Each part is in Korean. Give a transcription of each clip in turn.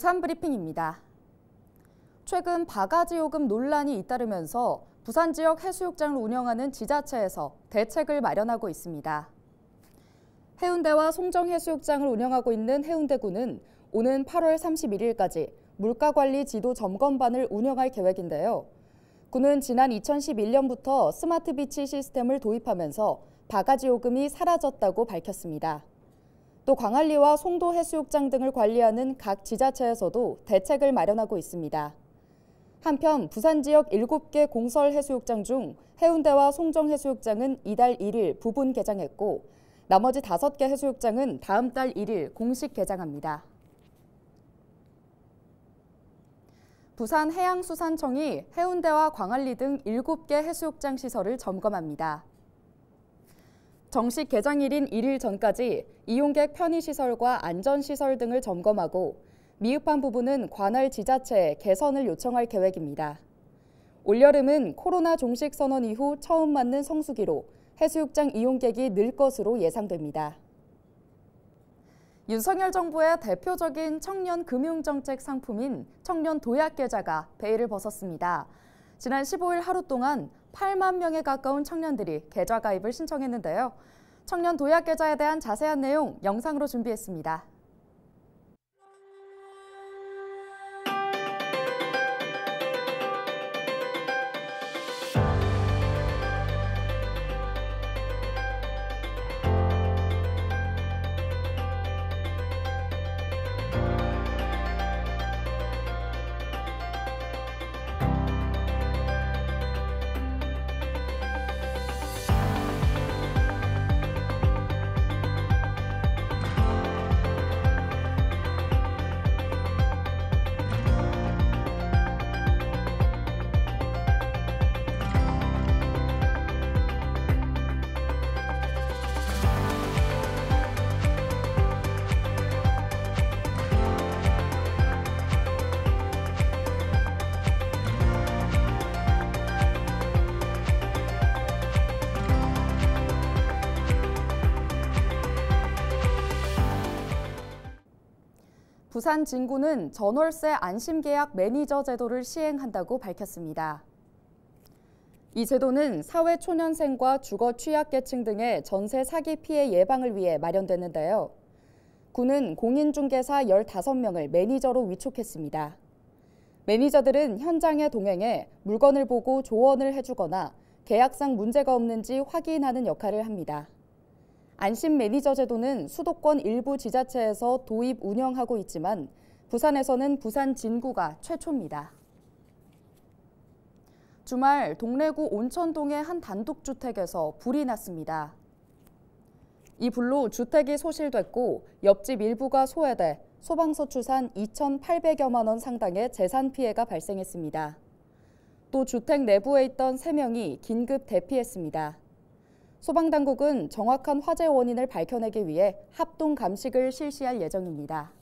부산 브리핑입니다. 최근 바가지 요금 논란이 잇따르면서 부산 지역 해수욕장을 운영하는 지자체에서 대책을 마련하고 있습니다. 해운대와 송정해수욕장을 운영하고 있는 해운대구는 오는 8월 31일까지 물가관리 지도 점검반을 운영할 계획인데요. 구는 지난 2011년부터 스마트 비치 시스템을 도입하면서 바가지 요금이 사라졌다고 밝혔습니다. 또 광안리와 송도 해수욕장 등을 관리하는 각 지자체에서도 대책을 마련하고 있습니다. 한편 부산 지역 7개 공설 해수욕장 중 해운대와 송정 해수욕장은 이달 1일 부분 개장했고 나머지 5개 해수욕장은 다음 달 1일 공식 개장합니다. 부산해양수산청이 해운대와 광안리 등 7개 해수욕장 시설을 점검합니다. 정식 개장일인 1일 전까지 이용객 편의시설과 안전시설 등을 점검하고 미흡한 부분은 관할 지자체에 개선을 요청할 계획입니다. 올여름은 코로나 종식 선언 이후 처음 맞는 성수기로 해수욕장 이용객이 늘 것으로 예상됩니다. 윤석열 정부의 대표적인 청년 금융정책 상품인 청년 도약계좌가 베일을 벗었습니다. 지난 15일 하루 동안 8만 명에 가까운 청년들이 계좌 가입을 신청했는데요. 청년 도약계좌에 대한 자세한 내용 영상으로 준비했습니다. 부산 진구는 전월세 안심계약 매니저 제도를 시행한다고 밝혔습니다. 이 제도는 사회초년생과 주거 취약계층 등의 전세 사기 피해 예방을 위해 마련됐는데요. 구는 공인중개사 15명을 매니저로 위촉했습니다. 매니저들은 현장에 동행해 물건을 보고 조언을 해주거나 계약상 문제가 없는지 확인하는 역할을 합니다. 안심 매니저 제도는 수도권 일부 지자체에서 도입 운영하고 있지만 부산에서는 부산 진구가 최초입니다. 주말 동래구 온천동의 한 단독주택에서 불이 났습니다. 이 불로 주택이 소실됐고 옆집 일부가 소외돼 소방서 추산 2,800여만 원 상당의 재산 피해가 발생했습니다. 또 주택 내부에 있던 3명이 긴급 대피했습니다. 소방당국은 정확한 화재 원인을 밝혀내기 위해 합동 감식을 실시할 예정입니다.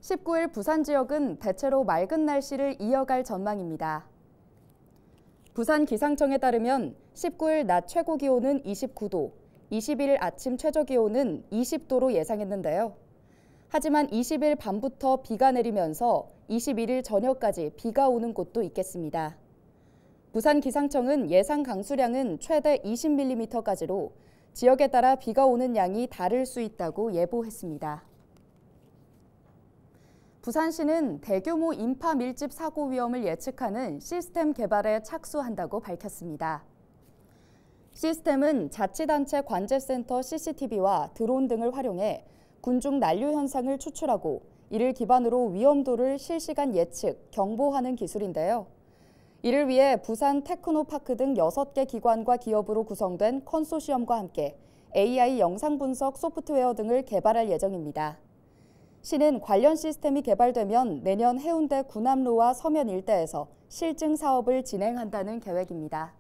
19일 부산 지역은 대체로 맑은 날씨를 이어갈 전망입니다. 부산 기상청에 따르면 19일 낮 최고 기온은 29도, 20일 아침 최저 기온은 20도로 예상했는데요. 하지만 20일 밤부터 비가 내리면서 21일 저녁까지 비가 오는 곳도 있겠습니다. 부산 기상청은 예상 강수량은 최대 20mm까지로 지역에 따라 비가 오는 양이 다를 수 있다고 예보했습니다. 부산시는 대규모 인파 밀집 사고 위험을 예측하는 시스템 개발에 착수한다고 밝혔습니다. 시스템은 자치단체 관제센터 CCTV와 드론 등을 활용해 군중 난류 현상을 추출하고 이를 기반으로 위험도를 실시간 예측, 경보하는 기술인데요. 이를 위해 부산 테크노파크 등 6개 기관과 기업으로 구성된 컨소시엄과 함께 AI 영상 분석 소프트웨어 등을 개발할 예정입니다. 시는 관련 시스템이 개발되면 내년 해운대 구남로와 서면 일대에서 실증 사업을 진행한다는 계획입니다.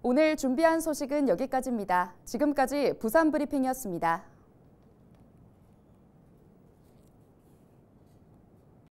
오늘 준비한 소식은 여기까지입니다. 지금까지 부산 브리핑이었습니다.